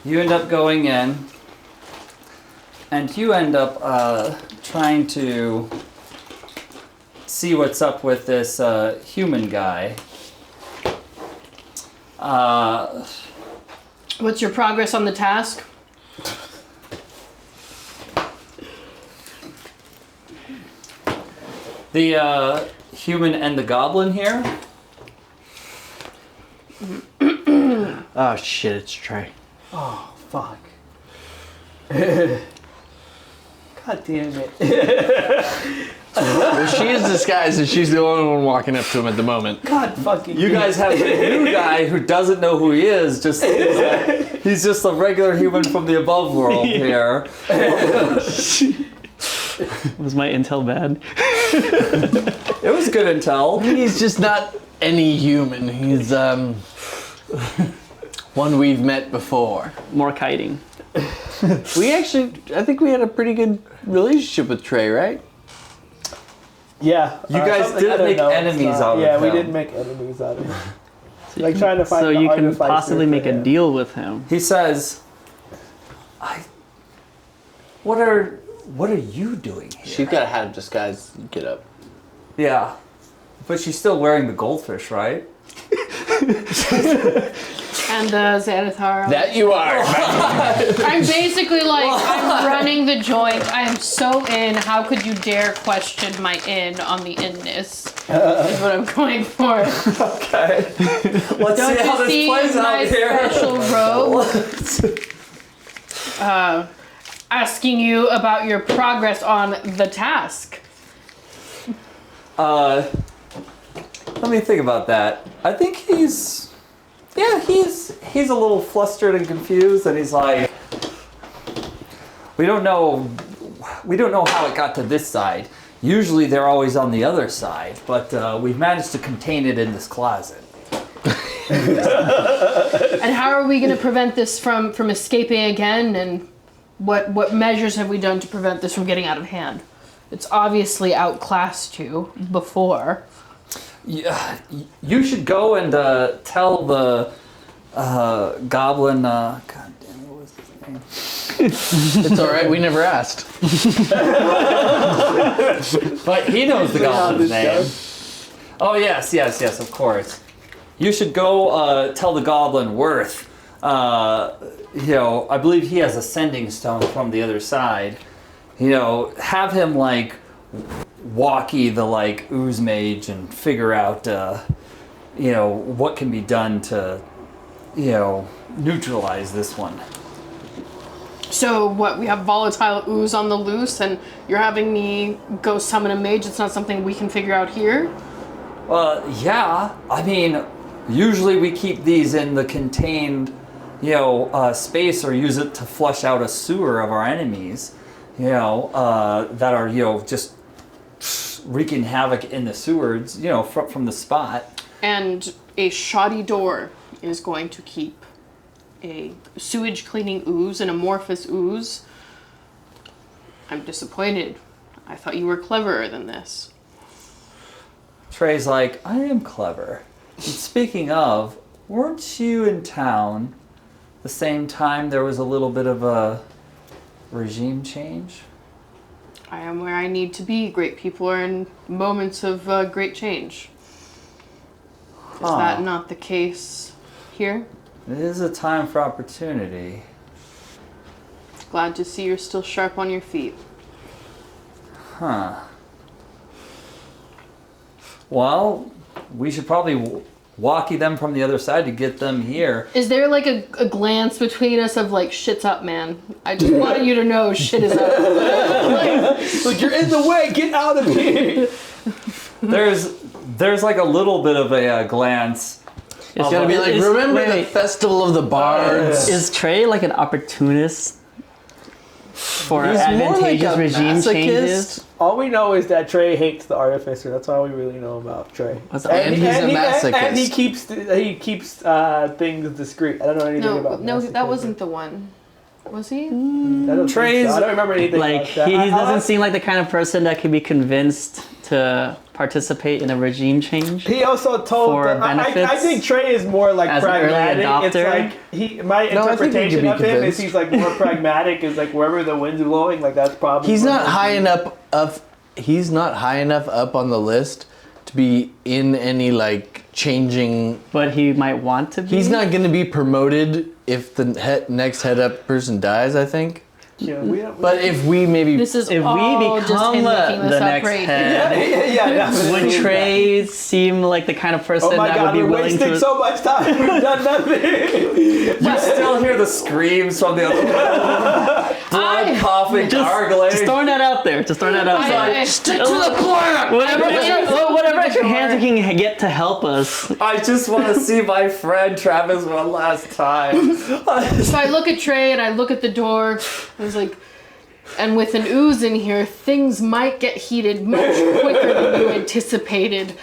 you end up going in, and you end up trying to see what's up with this human guy. What's your progress on the task? The human and the goblin here. Oh shit, it's Trey. Oh, fuck. God damn it. Well, she is disguised and she's the only one walking up to him at the moment. God fucking You guys have the new guy who doesn't know who he is. He's just a regular human from the above world here. Was my intel bad? It was good intel. He's just not any human. He's one we've met before. More kiting. I think we had a pretty good relationship with Trey, right? Yeah. You guys did make enemies out of him. Yeah, we did make enemies out of him. Like trying to find So the you can artificer possibly for make a him. deal with him. He says, What are you doing here? She's got to have disguise get up. Yeah. But she's still wearing the goldfish, right? And Xanathar. That you are. I'm basically like, I'm running the joint. I am so in. How could you dare question my in on the inness? Is what I'm going for. Okay. Let's Don't see how you this see plays out my here. special robe? Asking you about your progress on the task. Let me think about that. I think he's a little flustered and confused, and he's like, we don't know how it got to this side. Usually they're always on the other side, but we've managed to contain it in this closet. And how are we going to prevent this from escaping again? And what measures have we done to prevent this from getting out of hand? It's obviously outclassed you before. Yeah, you should go and tell the goblin. God damn, what was his name? It's all right. We never asked. But he knows the goblin's name. Oh yes, of course. You should go tell the goblin Worth. I believe he has a sending stone from the other side. Have him like walkie the like ooze mage and figure out what can be done to neutralize this one. So what, we have volatile ooze on the loose and you're having me go summon a mage? It's not something we can figure out here? Yeah. I mean, usually we keep these in the contained space or use it to flush out a sewer of our enemies that are just wreaking havoc in the sewers, from the spot. And a shoddy door is going to keep a sewage cleaning ooze, an amorphous ooze. I'm disappointed. I thought you were cleverer than this. Trey's like, I am clever. And speaking of, weren't you in town the same time there was a little bit of a regime change? I am where I need to be. Great people are in moments of great change. Is that not the case here? It is a time for opportunity. Glad to see you're still sharp on your feet. Huh. Well, we should probably walkie them from the other side to get them here. Is there like a glance between us of like, shit's up, man? I just wanted you to know shit is up. Like, you're in the way, get out of here! There's like a little bit of a glance. It's gonna be like, remember the Festival of the Bards? Is Trey like an opportunist for He's more like advantageous a regime masochist. changes? All we know is that Trey hates the artificer. That's all we really know about Trey. And he's a masochist. And he keeps things discreet. I don't know anything about No, masochism. that wasn't the one. Was he? I don't think Trey's so. I don't remember anything Like about that. he I- doesn't seem like the kind of person that could be convinced to participate in a regime change. He also told. For I benefits think Trey is more like as an early pragmatic. It's adopter. like my No, I think he interpretation could be of him is convinced. he's like more pragmatic. Is like wherever the wind's blowing, like that's probably. He's where not he'll high be. enough up. He's not high enough up on the list to be in any like changing. But he might want to be. He's not going to be promoted if the next head up person dies. I think. Yeah, we don't. But if we maybe This is If we all just become him making this the up next right head, yeah, definitely. would Trey seem like the kind of person Oh my that God, would be we're willing wasting to? so much time. We've done nothing. You still hear the screams from the other blood, coughing, gargling. Just throwing that out there. Just throwing that out there. Stick to the plan. Whatever extra hands we can get to help us. I just want to see my friend Travis one last time. So I look at Trey and I look at the door. I was like, and with an ooze in here, things might get heated much quicker than you anticipated.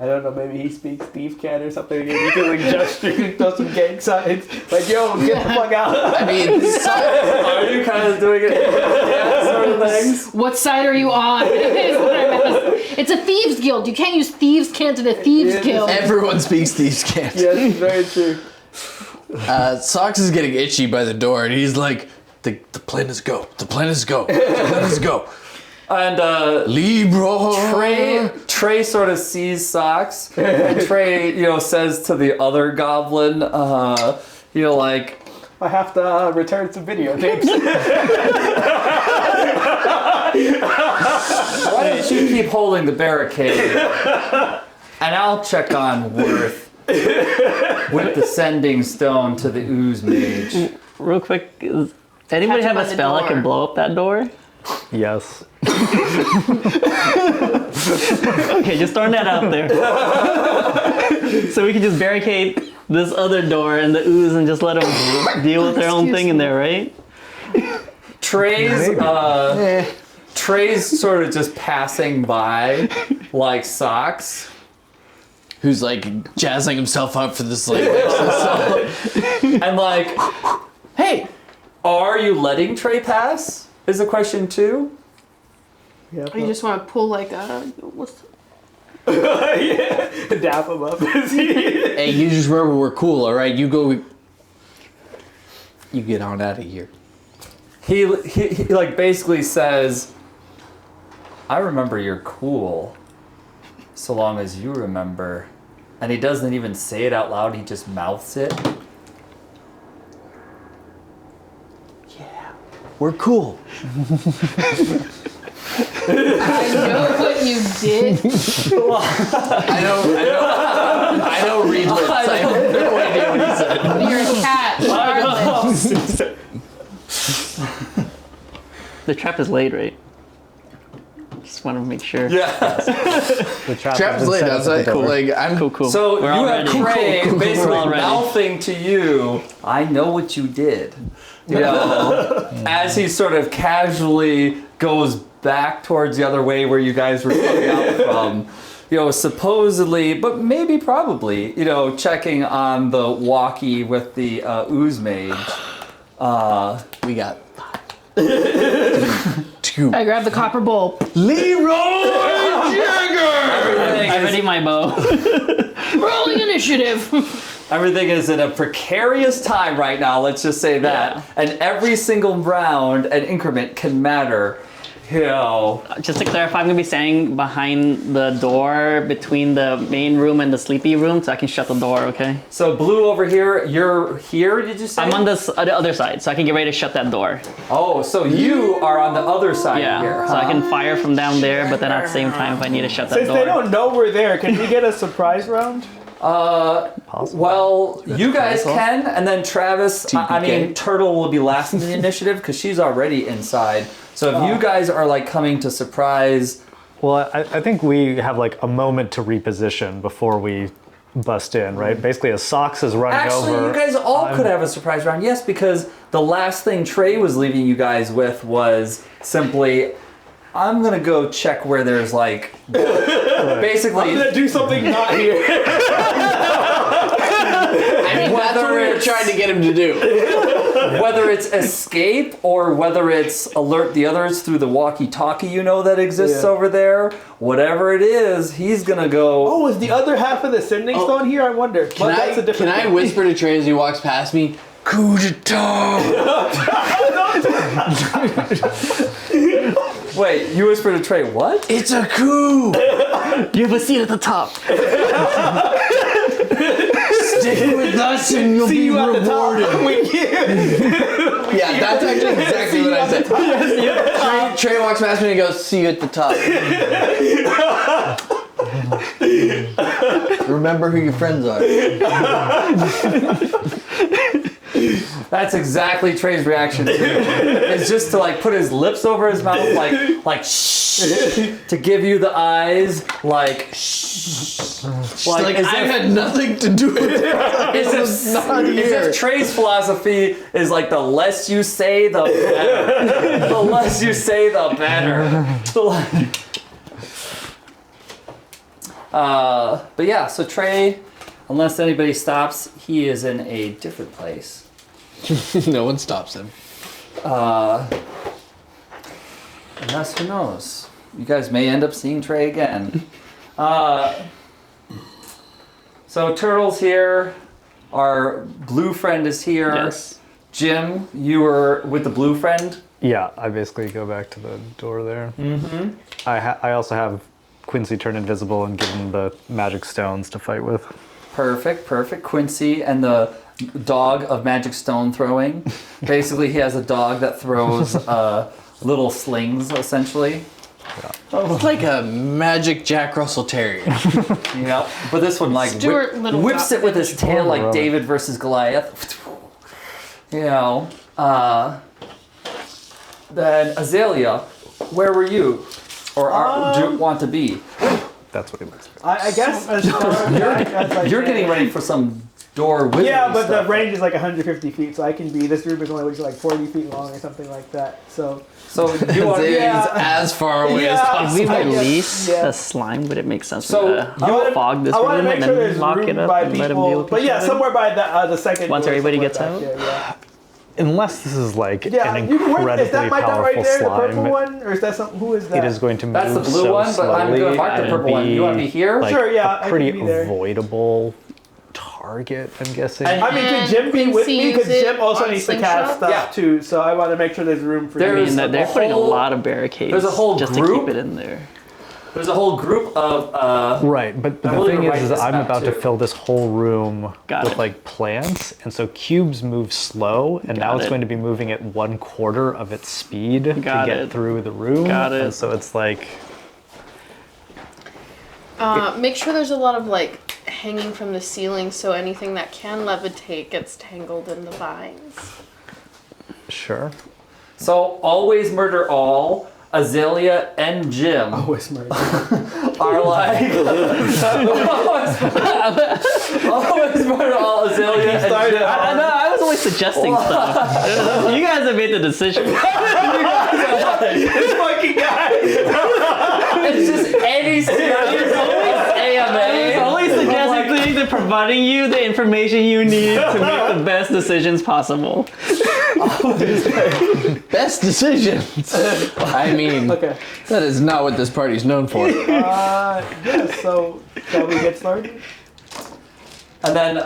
I don't know, maybe he speaks Steve can or something. And you can like gesture and throw some gang signs. Like, yo, get the fuck out. I mean, Are you kind of doing it? Yeah, sort of things. What side are you on? Is what I'm asking. It's a thieves guild. You can't use thieves cant in a thieves guild. everyone speaks these cans. Yes, very true. Socks is getting itchy by the door, and he's like, "The plan is go. The plan is go. The plan is go." And Libra. Trey sort of sees Socks, and Trey, says to the other goblin, like, I have to return some videotapes. why don't you keep holding the barricade, and I'll check on Worth with the sending stone to the ooze mage. Real quick, does anybody Catch have him a by the spell that door. can blow up that door? Yes. Okay, just throwing that out there. So we can just barricade this other door and the ooze and just let them deal with their own thing in there, right? Trey's sort of just passing by like Socks. Who's like jazzing himself up for this like And like, hey, are you letting Trey pass? Is a question too. Yeah, You just want to pull like a. What's yeah. Dap him up. Hey, you just remember we're cool, all right? You go. You get on out of here. He like basically says, I remember you're cool, so long as you remember. And he doesn't even say it out loud, he just mouths it. We're cool. I know what you did. I know Reedlitz. I have no idea what he said. You're a cat. Charlotte. The trap is laid, right? Just want to make sure. Yeah. The trap Trap's late outside. Like I'm Cool. So We're you all have ready. Trey Cool. basically We're all ready. mouthing to you, I know what you did. As he sort of casually goes back towards the other way where you guys were coming out from. Supposedly, but maybe probably, checking on the walkie with the ooze mage. We got I grabbed the copper bowl. Leroy Jagger. I'm ready my bow. Rolling initiative. Everything is in a precarious time right now, let's just say that. Yeah. And every single round and increment can matter. Just to clarify, I'm going to be standing behind the door between the main room and the sleepy room so I can shut the door, okay? So Blue over here, you're here, did you say? I'm on the other side, so I can get ready to shut that door. Oh, so you are on the other side Yeah, here. so I can fire from down there, but then at the same time, if I need to shut that Since door. they don't know we're there, can we get a surprise round? Well, you guys can, and then Travis, I mean, TPK. Turtle will be last in the initiative because she's already inside. So if you guys are like coming to surprise, Well, I think we have like a moment to reposition before we bust in, right? Basically, as Socks is running actually, over. you guys all could have a surprise round. Yes, because the last thing Trey was leaving you guys with was simply, I'm gonna go check where there's like, basically. I'm gonna do something not here. I mean, that's what we were trying to get him to do. whether it's escape or whether it's alert the others through the walkie-talkie that exists over there, whatever it is, he's gonna go. Oh, is the other half of the sending stone here? I wonder. Can I whisper to Trey as he walks past me? Coup d'etat! Wait, you whispered to Trey, what? It's a coup! You have a seat at the top. Stick with us and you'll be rewarded. Yeah, that's actually exactly what I said. Trey walks past me and he goes, see you at the top. Remember who your friends are. That's exactly Trey's reaction to it. It's just to like put his lips over his mouth, like shh, to give you the eyes, like shh. Like I had nothing to do with it. As if Trey's philosophy is like the less you say, the better. The less you say, the better. But yeah, so Trey, unless anybody stops, he is in a different place. No one stops him. Unless, who knows? You guys may end up seeing Trey again. So Turtle's here. Our blue friend is here. Yes. Jim, you were with the blue friend. Yeah, I basically go back to the door there. Mm-hmm. I also have Quincy turn invisible and give him the magic stones to fight with. Perfect. Quincy and the dog of magic stone throwing. Basically, he has a dog that throws little slings, essentially. It's like a magic Jack Russell Terrier. Yeah, but this one like Stuart Little whips it with his tail like Right. David versus Goliath. Then Azalea, where were you, or do you want to be? That's what he looks like. I guess as far as like, You're getting ready for some door wizardry Yeah, but stuff. the range is like 150 feet, so I can be. This room is only like 40 feet long or something like that. So you want It's as far away as Yeah. possible. If we release Yeah. the slime, would it make sense So, to you wanna- fog this I want to room make and sure then there's lock room it up by and let him deal people. with But each yeah, other? somewhere by the second. Once door, everybody somewhere gets back out? there, yeah. Unless this is like Yeah, an you can work. incredibly Is that my dot right powerful there, the purple slime, one, or is that something? Who is that? it is going to move That's the blue so one, but I'm slowly gonna mark the and purple one. You want me here? Like Sure, yeah, I a can pretty be there. avoidable target, I'm guessing. And- I mean, could Jim be with me? Because Quincy Jim also on needs to slingshot? cast stuff Yeah. too. So I want to make sure there's room for There you. is- They're putting a whole- lot of barricades there's a whole just to group? keep it in there. There's a whole group of Right, but the really thing gonna is write this I'm map, about to too. fill this whole room Got with it. like plants, and so cubes move slow, and now Got it's it. going to be moving at 1/4 of its speed to Got get it. through the room. Got it. And so it's like, Make sure there's a lot of like hanging from the ceiling, so anything that can levitate gets tangled in the vines. sure. So always murder all. Azalea and Jim Always murder. are like always murder all. Azalea and Jim. I was only suggesting stuff. You guys have made the decision. This fucking guy. It's just any serious AMA. Only suggesting things and providing you the information you need to make the best decisions possible. Best decisions. I mean, Okay. that is not what this party's known for. Yeah. So shall we get started? And then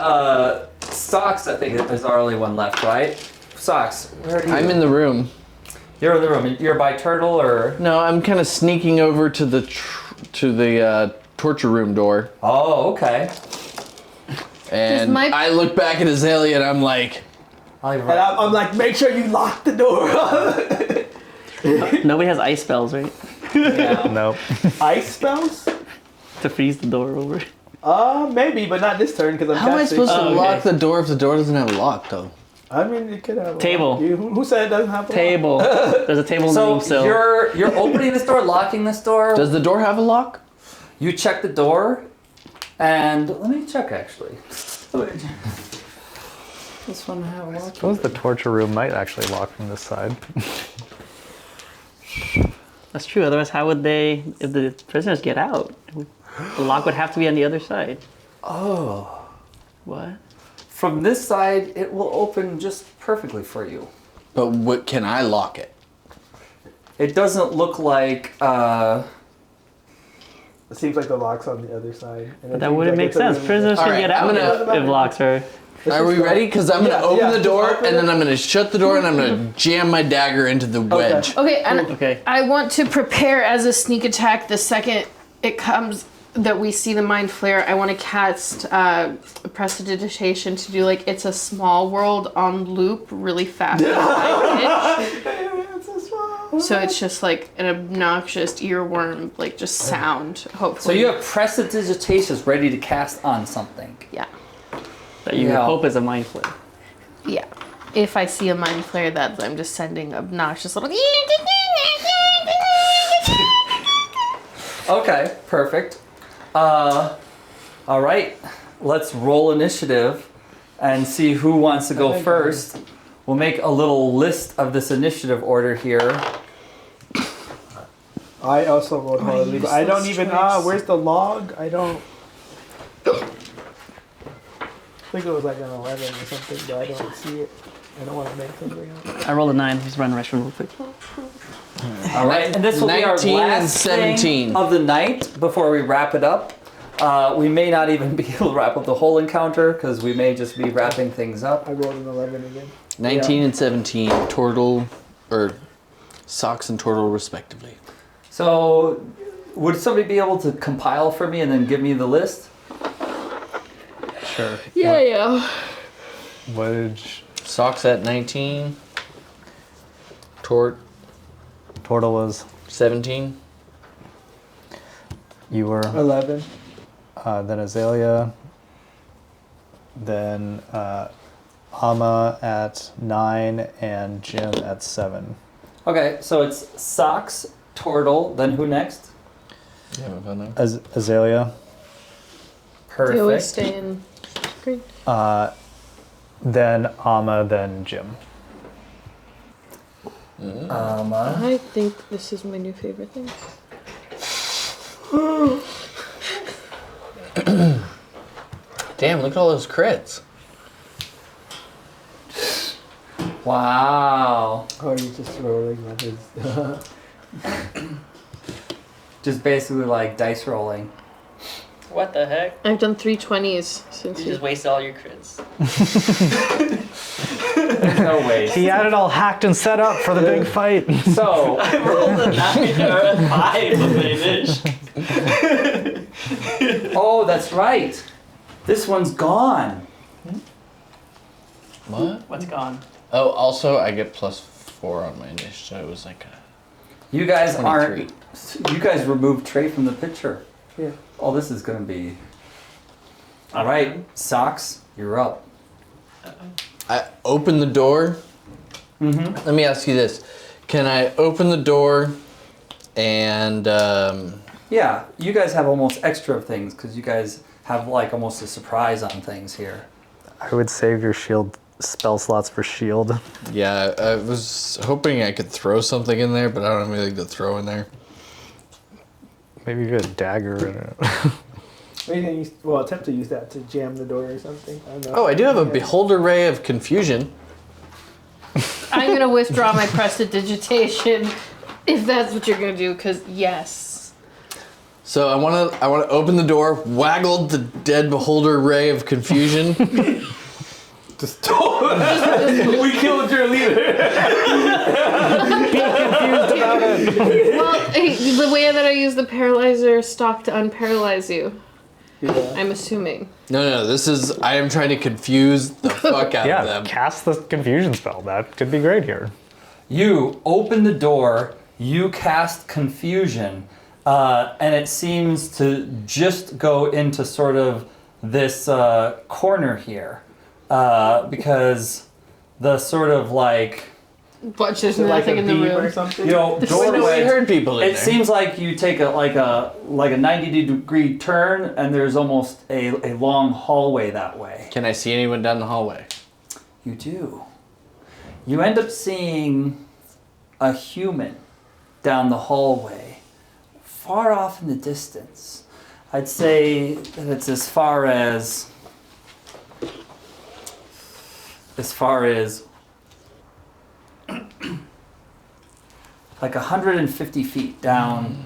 Socks, I think, is our only one left, right? Socks, where are you? I'm in the room. You're in the room. You're by Turtle, or? No, I'm kind of sneaking over to the torture room door, Oh, okay. and my- I look back at Azalea and I'm like, And I'm like, make sure you lock the door. Nobody has ice spells, right? Yeah. No. Ice spells? To freeze the door over. Maybe, but not this turn because I'm how am I casting. supposed to Oh, okay. lock the door if the door doesn't have a lock though? I mean, it could have a Table. lock. Who said it doesn't have a lock? Table. There's a table in the room So still. you're opening this door, locking this door. Does the door have a lock? You check the door, and let me check actually. This one have a I lock. suppose the torture room might actually lock from this side. That's true. Otherwise, how would they, if the prisoners get out? The lock would have to be on the other side. Oh, What? from this side, it will open just perfectly for you. But what can I lock it? It doesn't look like. It seems like the lock's on the other side. And it That seems wouldn't like make it's a sense. really- Prisoners can Alright, get I'm out gonna- if locks are. Are we ready? Because I'm gonna open the door open and it. then I'm gonna shut the door and I'm gonna jam my dagger into the wedge. Okay, and Okay. I want to prepare as a sneak attack the second it comes that we see the mind flare. I want to cast prestidigitation to do like it's a small world on loop really fast. and high pitch. So it's just like an obnoxious earworm, like just sound, So hopefully. you have prestidigitation ready to cast on something. Yeah. That you Yeah. hope is a mind flare. Yeah. If I see a mind flare, that I'm just sending obnoxious little. Okay, perfect. All right, let's roll initiative and see who wants to go first. We'll make a little list of this initiative order here. I also rolled horribly, but I don't even. Where's the log? I don't. I think it was like an 11 or something, but I don't see it. I don't want to make something up. I rolled a 9. Let's run rush real quick. All right, and this will be our 19 and last 17. thing of the night before we wrap it up. We may not even be able to wrap up the whole encounter because we may just be wrapping things up. I rolled an 11 again. 19 and 17, turtle, or socks and turtle respectively. So, would somebody be able to compile for me and then give me the list? Sure. Yeah. What did Socks at 19, Tortle was? 17. You were. 11. Then Azalea. Then Ama at 9 and Jim at 7. Okay, so it's Socks, Tortle, then who next? Yeah, I know. Azalea. Perfect. They always stay in green. Then Ama. Then Jim. I think this is my new favorite thing. Damn, look at all those crits. Wow. Oh, you're just rolling on his. Just basically like dice rolling. What the heck? I've done 3 20s since You you. just wasted all your crits. There's no way. He had it all hacked and set up for the big fight. So, I rolled a 9 or a 5 advantage. oh, that's right. This one's gone. What? What's gone? Oh, also, I get +4 on my initiative, so it was like a... You guys 23. aren't. You guys removed Trey from the picture. Yeah. Oh, this is gonna be. All right, Socks, you're up. I open the door. Mm-hmm. Let me ask you this. Can I open the door and... Yeah, you guys have almost extra things because you guys have like almost a surprise on things here. I would save your shield spell slots for shield. Yeah, I was hoping I could throw something in there, but I don't have anything to throw in there. Maybe you get a dagger in it. Maybe you can use, well, attempt to use that to jam the door or something. I don't know. Oh, I do have a Yeah. Beholder Ray of Confusion. I'm gonna withdraw my prestidigitation if that's what you're gonna do, because yes. So I want to open the door, waggle the dead Beholder Ray of Confusion. Just don't. We killed your leader. Well, the way that I use the paralyzer stock to unparalyze you, Yeah. I'm assuming. No, this is... I am trying to confuse the fuck out of Yeah, them. cast the confusion spell. That could be great here. You open the door. You cast confusion, and it seems to just go into sort of this corner here, because the sort of like. But there's Is it like nothing a in the beam or room. something? You know, We doorway. heard people in It there. seems like you take a 90-degree turn, and there's almost a long hallway that way. Can I see anyone down the hallway? You do. You end up seeing a human down the hallway, far off in the distance. I'd say that it's as far as as far as like 150 feet down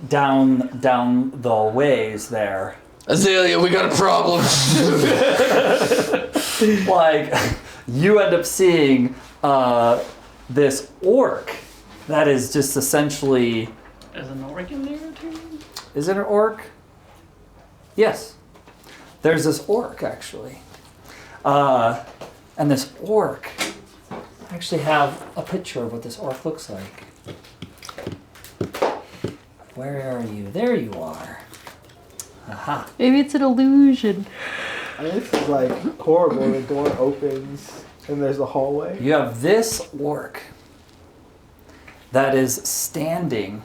the ways there. Azalea, we got a problem. Like, you end up seeing this orc that is just essentially... There's an orc in there too? Is it an orc? Yes. There's this orc, actually. And this orc... I actually have a picture of what this orc looks like. Where are you? There you are. Aha. Maybe it's an illusion. I mean, this is like horrible. The door opens and there's a hallway. You have this orc that is standing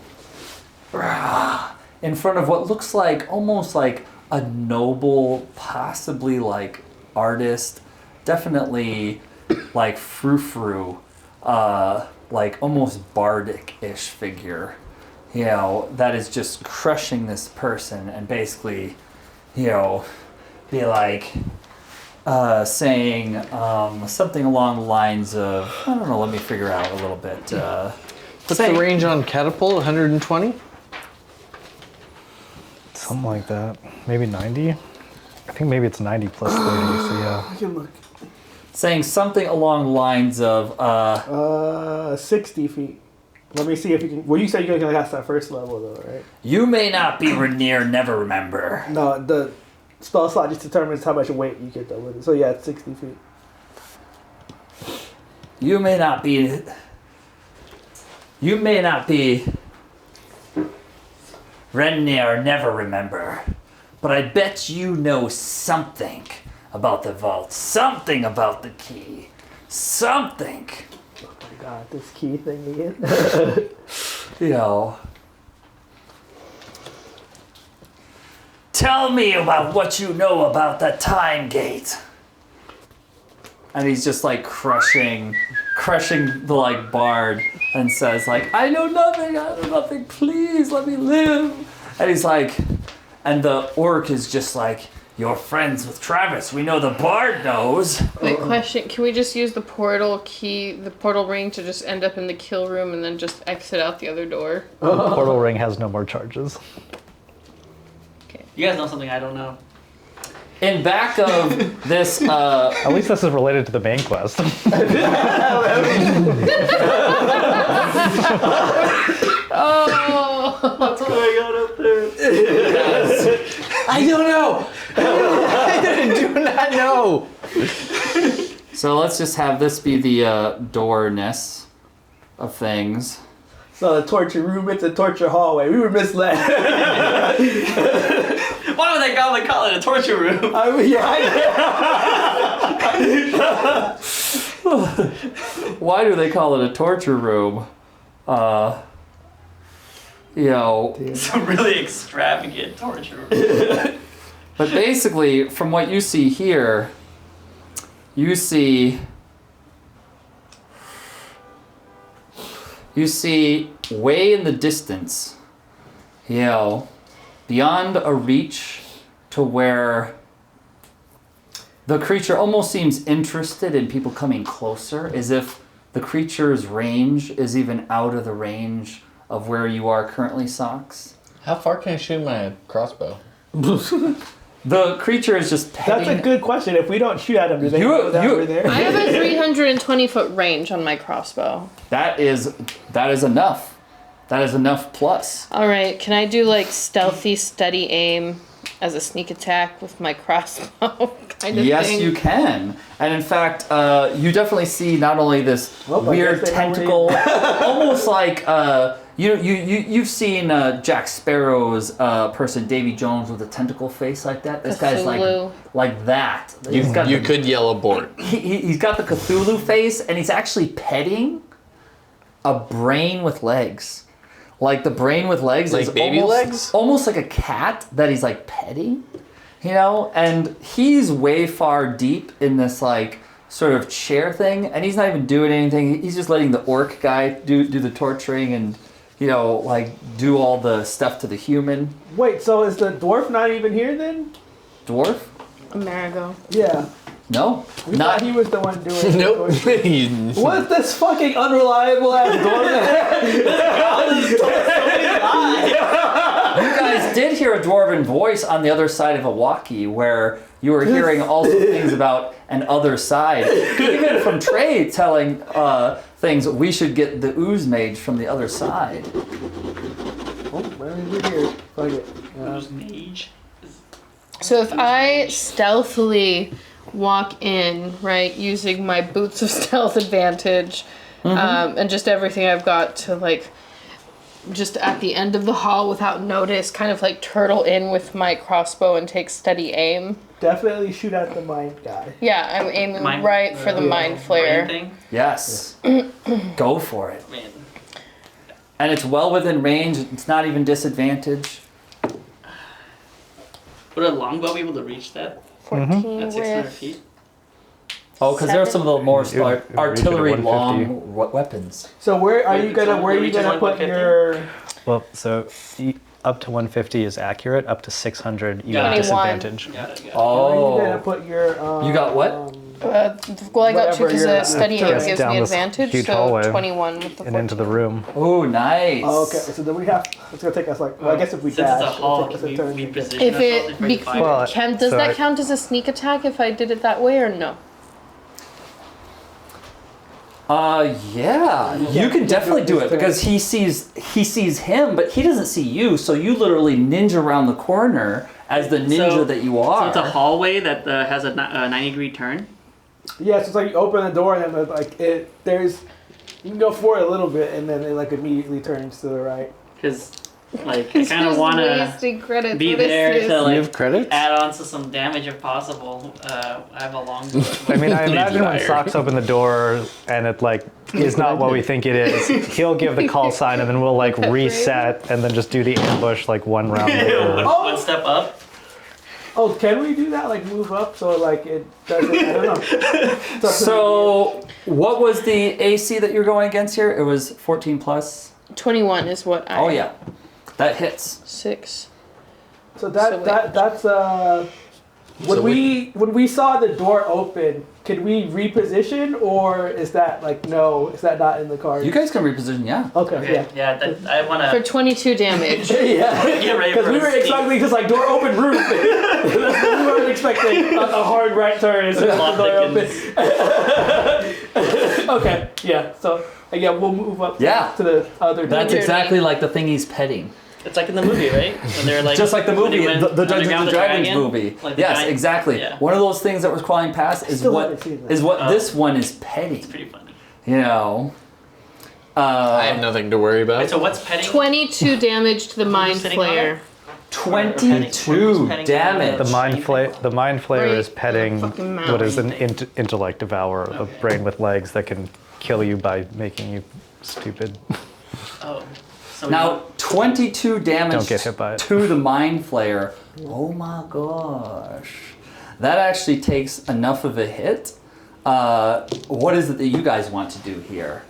in front of what looks like almost like a noble, possibly like artist, definitely like frou-frou, like almost bardic-ish figure, you know, that is just crushing this person and basically, you know, be like saying something along the lines of, I don't know, let me figure out a little bit. What's the range on catapult? 120? Something like that. Maybe 90? I think maybe it's 90 plus 30, so yeah. I can look. Saying something along the lines of, 60 feet. Let me see if you can. Well, you said you're gonna cast that first level though, right? you may not be near, never remember. No, the spell slot just determines how much weight you get though with it. So yeah, it's 60 feet. You may not be Renir never remember, but I bet you know something about the vault, something about the key, something. Oh my god, this key thing again. You know. Tell me about what you know about the time gate. And he's just like crushing the like bard and says like, I know nothing, please let me live. And he's like, and the orc is just like, you're friends with Travis, we know the bard knows. Wait, question, can we just use the portal key, the portal ring to just end up in the kill room and then just exit out the other door? The portal ring has no more charges. You guys know something I don't know. In back of this, At least this is related to the main quest. Oh! That's why I got up there. I don't know. I do not know. so let's just have this be the doorness of things. It's not a torture room, it's a torture hallway. We were misled. Why would they call it a torture room? I mean, Why do they call it a torture room? You know, It's a really extravagant torture room. but basically, from what you see here, you see way in the distance, you know, beyond a reach to where the creature almost seems interested in people coming closer, as if the creature's range is even out of the range of where you are currently, Socks. How far can I shoot my crossbow? The creature is just petting. that's a good question. If we don't shoot at them, do they know that we're there? I have a 320-foot range on my crossbow. That is enough. That is enough plus. All right, can I do like stealthy, steady aim as a sneak attack with my crossbow kind of Yes, thing? you can. And in fact, you definitely see not only this Well, I weird guess they know tentacle, almost like you've seen Jack Sparrow's person Davy Jones with a tentacle face like that. This guy's Cthulhu. like that. You could yell abort. He's got the Cthulhu face, and he's actually petting a brain with legs. Like the brain with legs Like is baby legs? almost like a cat that he's like petting, you know. And he's way far deep in this like sort of chair thing, and he's not even doing anything. He's just letting the orc guy do the torturing and, you know, like do all the stuff to the human. Wait, so is the dwarf not even here then? Dwarf? Amerigo. Yeah. No, We not thought he was the one doing it. Nope. What's this fucking unreliable ass You guys did hear a dwarven voice on the other side of a walkie where you were hearing also things about an other side. Even from Trey telling things, we should get the ooze mage from the other side. Oh, where is it here? Fuck it. Who's mage? So if I stealthily walk in, right, using my boots of stealth advantage, and just everything I've got to like, just at the end of the hall without notice, kind of like turtle in with my crossbow and take steady aim. Definitely shoot at the mind guy. Yeah, I'm aiming right for the mind flayer. Thing? Yes. Go for it. Man. And it's well within range. It's not even disadvantage. Would a longbow be able to reach that? 14 At 600 with feet? Oh, because there are some of the more It would reach at artillery 150. long weapons. So where are Wait, you gonna it's where are you only gonna put 150? your? Well, so up to 150 is accurate. Up to 600, you Got have it. disadvantage. Got it. Where are you gonna Oh. put your? You got what? well, I got 2 Whatever because your- a steady aim Just gives down me this advantage, huge so hallway 21 with the And into the 14. room. Oh, nice. Oh, okay. So then we have. It's gonna take us like. Well, I guess if we Since dash, it's a hall, it'll take us can a turn we to get- position If ourselves it in front of fire? Well, does so that I- count as a sneak attack if I did it that way or no? Yeah. You can definitely do it because he sees him, but he doesn't see you. So you literally ninja around the corner as the ninja So- that you So are. it's a hallway that has a 90-degree turn? Yeah, so it's like you open the door and then like it. There's. You can go forward a little bit and then it like immediately turns to the right. Because, like, I kind of want to credits. be there to, You like, have credits? add on to some damage if possible. I have a longbow. I mean, I imagine when liar. Socks open the door and it like is not what we think it is, he'll give the call sign and then we'll like reset and then just do the ambush like one round later. One step up. Oh, can we do that? Like move up so like it doesn't. I don't know. It's up to So what was the AC that you're going against here? It was 14 plus. 21 is what I. Oh yeah, that hits. 6. So that So wait. that's when So when we saw the door open, could we reposition or is that like no? Is that not in the cards? You guys can reposition, yeah. Okay, Okay, yeah. I want For to 22 damage. Yeah, get ready because for we a were sneak. expecting just like door open room. We weren't expecting a hard right turn as soon as the Plot door thickens. open. Okay, yeah. So again, we'll move up Yeah. to the other. That's Journey. exactly like the thing he's petting. It's like in the movie, right? When they're like Just like the when they movie, went the Dungeons underground and with the Dragons dragon, movie. like the Yes, giant- exactly. yeah. One of those things that was crawling past is still what haven't seen that. is what Oh. this one is petting. It's pretty funny. You know. I have nothing to worry about. Wait, so what's petting? 22 damage to the mind sitting on flayer. 22 damage. The mind flayer is Right. petting Fucking what is an mountain. intellect devourer, a brain with legs that can kill you by making you stupid. Oh. So Now, 22 damage Don't get hit by it. to the mind flayer. Oh my gosh. That actually takes enough of a hit. What is it that you guys want to do here?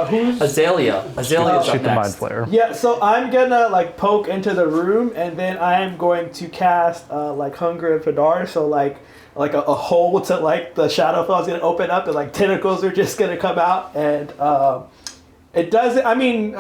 Who's? Azalea. Azalea's up Shoot the mind next. flayer. Yeah, so I'm gonna like poke into the room, and then I'm going to cast like Hunger and Fadar. So like a hole to like the shadow is gonna open up, and like tentacles are just gonna come out, and it doesn't. I mean,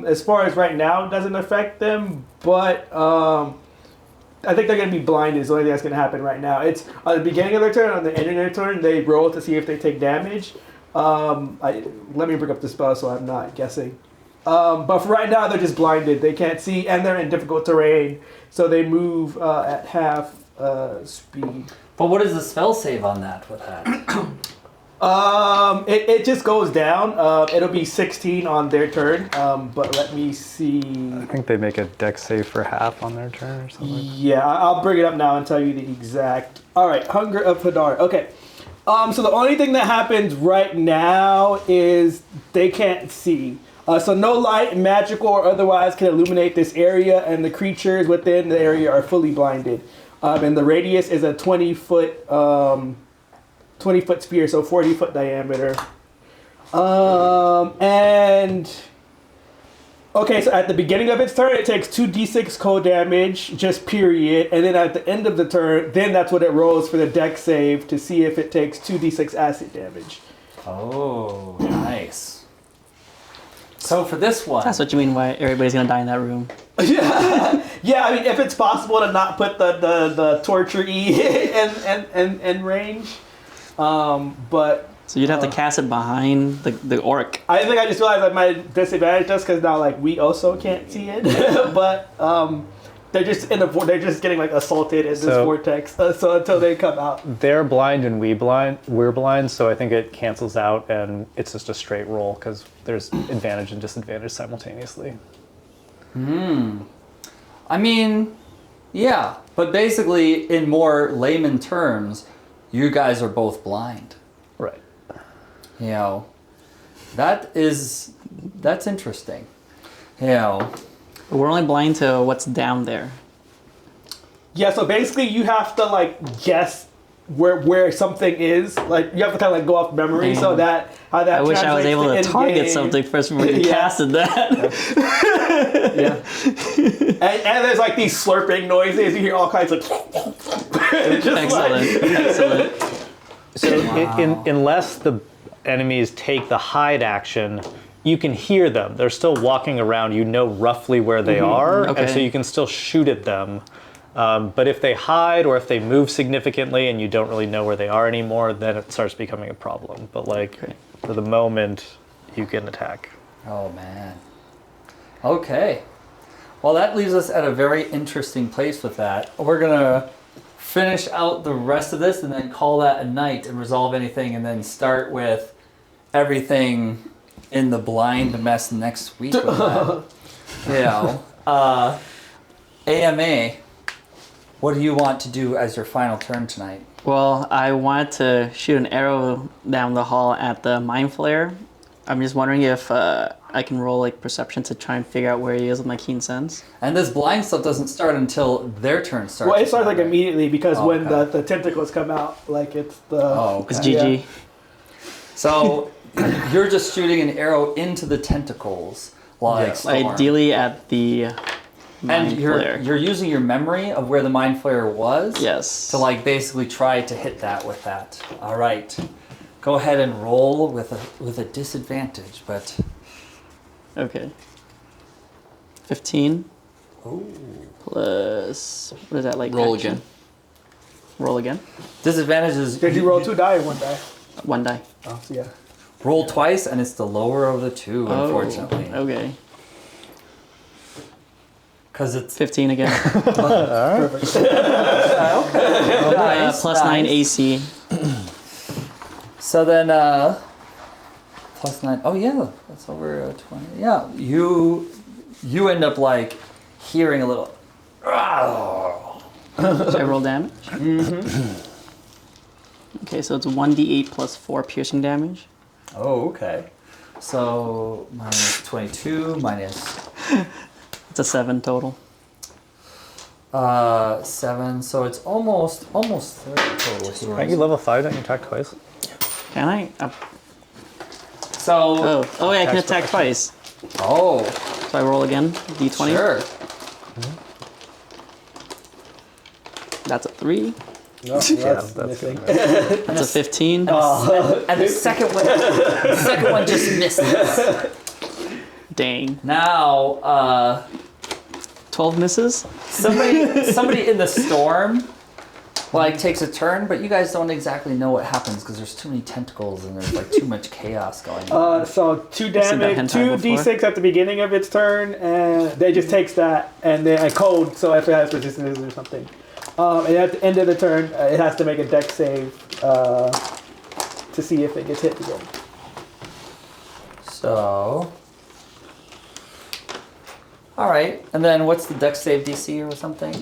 as far as right now, it doesn't affect them, but I think they're gonna be blinded. Is the only thing that's gonna happen right now. It's on the beginning of their turn, on the end of their turn, they roll to see if they take damage. Let me bring up the spell so I'm not guessing. But for right now, they're just blinded. They can't see, and they're in difficult terrain, so they move at half speed. But what is the spell save on that with that? It just goes down. It'll be 16 on their turn. But let me see. I think they make a dex save for half on their turn or something. Yeah, I'll bring it up now and tell you the exact. All right, Hunger of Hadar. Okay. So the only thing that happens right now is they can't see. So no light, magical or otherwise, can illuminate this area, and the creatures within the area are fully blinded. And the radius is a 20-foot 20-foot sphere, so 40-foot diameter. And Okay, so at the beginning of its turn, it takes 2d6 cold damage, just period. And then at the end of the turn, then that's what it rolls for the dex save to see if it takes 2d6 acid damage. Oh, nice. So for this one, That's what you mean why everybody's gonna die in that room. Yeah, I mean, if it's possible to not put the torture E in range. But So you'd have to cast it behind the orc. I think I just realized I might disadvantage us because now like we also can't see it. But they're just they're just getting like assaulted in this vortex. So until they come out, They're blind and we're blind, so I think it cancels out and it's just a straight roll because there's advantage and disadvantage simultaneously. I mean, yeah, but basically, in more layman terms, you guys are both blind. Right. You know, that's interesting. You know, We're only blind to what's down there. yeah. So basically, you have to like guess where something is. Like you have to kind of like go off memory, so that how that. I wish I was able to target something first before you casted that. And there's like these slurping noises. You hear all kinds of. Excellent. So unless the enemies take the hide action, you can hear them. They're still walking around. You know roughly where they are, Okay. and so you can still shoot at them. But if they hide or if they move significantly and you don't really know where they are anymore, then it starts becoming a problem. But like for the moment, you can attack. oh man. Okay. Well, that leaves us at a very interesting place with that. We're gonna finish out the rest of this and then call that a night and resolve anything, and then start with everything in the blind mess next week with that. You know, AMA. What do you want to do as your final turn tonight? Well, I wanted to shoot an arrow down the hall at the mind flare. I'm just wondering if I can roll like perception to try and figure out where he is with my keen sense. And this blind stuff doesn't start until their turn starts. Well, it starts like right? immediately because Oh, when okay. the tentacles come out, like it's the. Oh, okay. It's GG. So you're just shooting an arrow into the tentacles, like Storm. Ideally at the mind And flare. you're using your memory of where the mind flare was. Yes. To like basically try to hit that with that. All right, go ahead and roll with a disadvantage, but. Okay. 15 Ooh. plus what is that like? Roll action? again. Roll again. Disadvantage is. Did you roll 2 die or 1 die? 1 die. Oh, so yeah. Roll twice, and it's the lower of the two, unfortunately. Oh, okay. Because it's 15 again. Perfect. nice, Plus 9 nice. AC. So then, plus 9. Oh yeah, that's over 20. Yeah, you end up like hearing a little. Should I roll damage? Mm-hmm. Okay, so it's 1d8 plus 4 piercing damage. Oh, okay. So minus 22 minus It's a 7 total. 7. So it's almost 30 total here. Aren't you level 5? Don't you attack twice? Can I? So Oh yeah, I can attack twice. oh, So I roll again, d20. sure. That's a 3. No, that's that's missing. That's a 15. And the second one just misses. Dang. Now, 12 misses. somebody in the storm like takes a turn, but you guys don't exactly know what happens because there's too many tentacles and there's like too much chaos going on. So 2 seen that damage, hentai 2d6 at the beginning of its turn, and they just takes that, and then a cold, so if it has resistance or something. And at the end of the turn, it has to make a dex save to see if it gets hit again. So, all right, and then what's the dex save DC or something?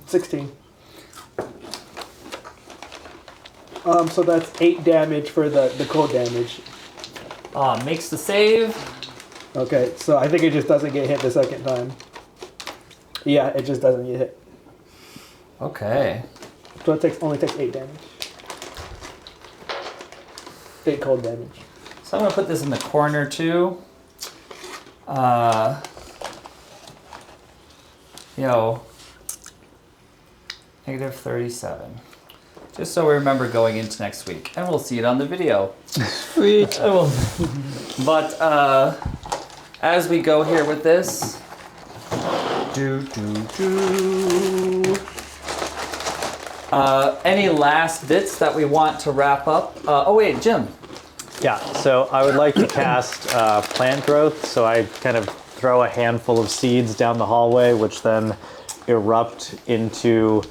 16. So that's 8 damage for the cold damage. Makes the save. Okay, so I think it just doesn't get hit the second time. Yeah, it just doesn't get hit. Okay. So it only takes 8 damage. 8 cold damage. So I'm gonna put this in the corner too. Negative 37. Just so we remember going into next week. And we'll see it on the video. Sweet. But as we go here with this, any last bits that we want to wrap up? Oh wait, Jim. Yeah, so I would like to cast plant growth. So I kind of throw a handful of seeds down the hallway, which then erupt into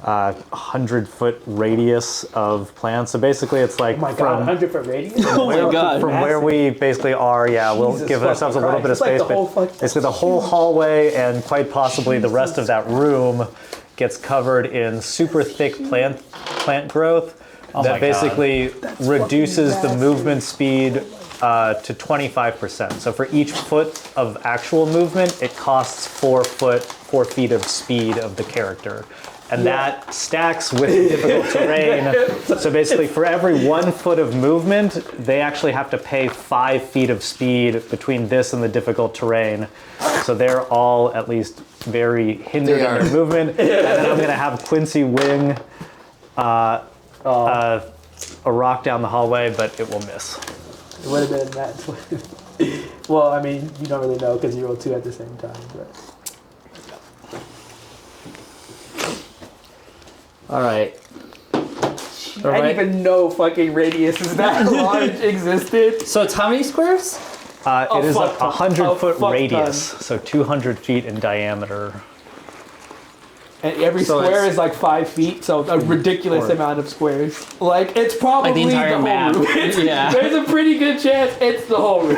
100-foot radius of plants. So basically it's like Oh my god, 100-foot radius? Oh my god. from where we basically are, we'll Jesus give ourselves a little fucking bit of Christ. space, It's like the whole but fucking- basically the whole hallway and quite possibly the rest of that room gets covered in super thick plant growth my that basically reduces the massive. movement speed to 25%. So for each foot of actual movement, it costs 4 feet of speed of the character. And that stacks with difficult terrain. So basically for every 1 foot of movement, they actually have to pay 5 feet of speed between this and the difficult terrain. So they're all at least very hindered in their movement. And then I'm gonna have Quincy wing a rock down the hallway, but it will miss. It would have been that 20. Well, I mean, you don't really know because you rolled 2 at the same time, but. All right. I didn't even know fucking radiuses that large existed. So it's how many squares? It is a fuck ton. 100-foot Fuck radius, so 200 feet in diameter. And every So square it's- is like 5 feet, so a ridiculous amount of squares. Like, it's probably Like the entire whole map. room. Yeah. There's a pretty good chance it's the whole room.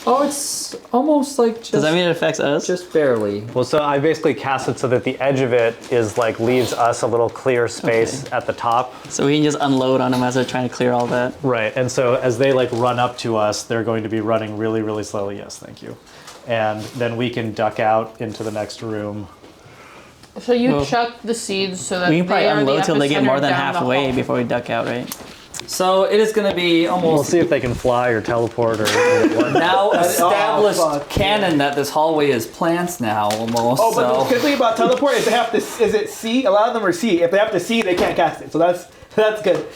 Oh, it's almost like just, Does that mean it affects us? just barely. Well, so I basically cast it so that the edge of it is like leaves us a little clear space at the top. So we can just unload on them as they're trying to clear all that. Right, and so as they like run up to us, they're going to be running really, really slowly. Yes, thank you. And then we can duck out into the next room. So you Well, chuck the seeds so that We can probably they are unload the till they get more epicenter than down the halfway hall. before we duck out, right? So it is going to be We'll almost see if they can fly or teleport or what. now established fuck, canon that this hallway is plants now almost. Oh, but the so good thing about teleport is they have to. Is it C? A lot of them are C. If they have to C, they can't cast it. So that's good.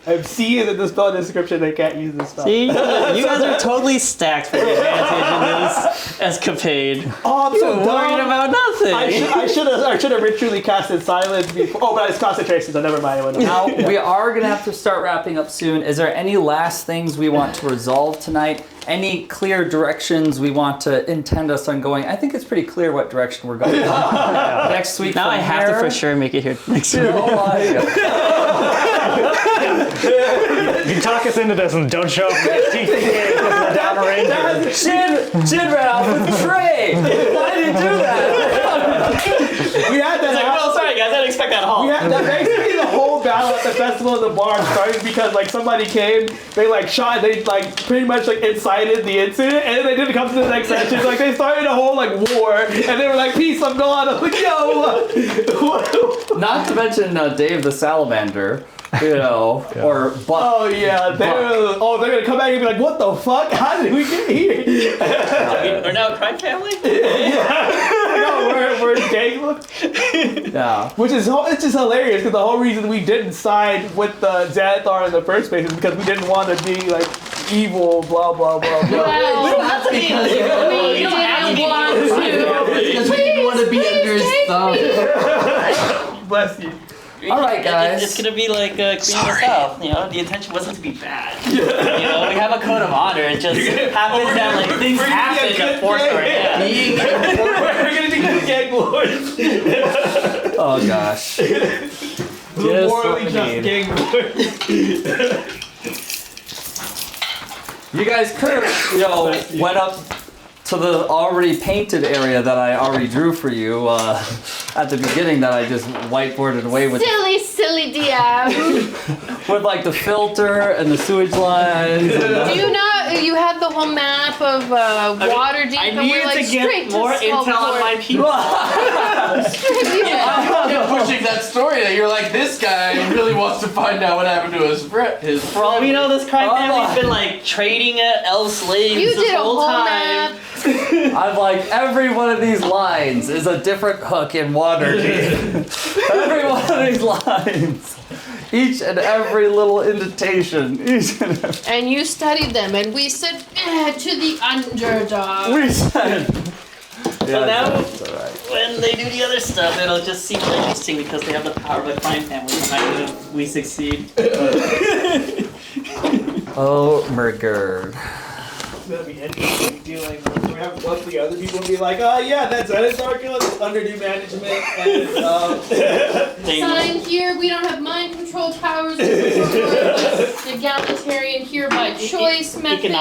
If C is in the spell description, they can't use the spell. See, you guys are totally stacked for the advantage in this escapade. Oh, I'm so Worried dumb. about nothing. I should have ritually casted silence before. Oh, but it's concentration, so never mind. now we are going to have to start wrapping up soon. Is there any last things we want to resolve tonight? Any clear directions we want to intend us on going? I think it's pretty clear what direction we're going. Next week. Now from I have to here- for sure make it here next week. Oh my. You talk us into this and don't show up for the TTK because we're down a ranger. Jin ran off with the tray. Why did you do that? We had that. happen. sorry guys, I didn't expect that haul. Yeah, that basically the whole battle at the festival of the barn started because like somebody came, they like shot, they like pretty much like incited the incident, and then they didn't come to the next session. Like they started a whole like war, and they were like, "Peace, I'm gone." I'm like, "Yo." Not to mention Dave the Salamander, you know, or Buck. Oh yeah, they're gonna come back and be like, "What the fuck? How did we get here?" We're now a crime family? No, we're gang. Yeah. Which is it's just hilarious because the whole reason we didn't side with the Xanathar in the first place is because we didn't want to be like evil, blah blah blah blah. Well, that's because we didn't want to. Because we didn't want to be under his thumb. Bless you. All right, guys. It's gonna be like Queen of the South. You know, the intention wasn't to be bad. You know, we have a code of honor. It just happens that like things happen to force our hand. We're gonna be good gang lords. Oh gosh. We're Just morally what we just need. gang lords. You guys could have, went up to the already painted area that I already drew for you at the beginning that I just whiteboarded away with Silly DM. with like the filter and the sewage lines. And Do you not? You had the whole map of water deep, I and we're needed like to straight get more to intel on my people. You're pushing that story that you're like, this guy really wants to find out what happened to his friend. For all we know, this crime family's been like trading elf slaves You this did a whole whole time. map. I'm like, every one of these lines is a different hook in Waterdeep. Every one of these lines. Each and every little indentation. Each and every... And you studied them, and we said, to the underdog. We said... So now, that's all right. when they do the other stuff, it'll just seem more interesting because they have the power of a crime family behind them. We succeed. Oh, Murgard. It's gonna be interesting dealing with. We have once the other people be like, oh yeah, that's Arcula, that's under new management, and Sign here, we don't have mind control powers. The egalitarian here by choice method.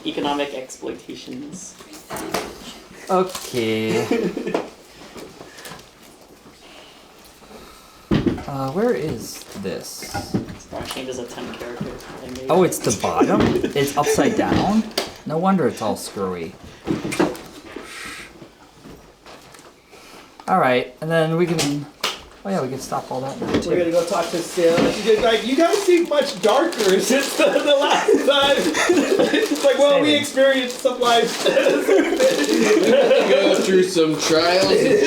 Economic exploitations. Okay. Where is this? Smart changes a 10 character. Oh, it's the bottom? It's upside down? No wonder it's all screwy. Alright, and then we can... Oh yeah, we can stop all that now we're too. gonna go talk to Sil. She's like, you guys seem much darker since the last time. It's like, well, we experienced some life. Go through some trials and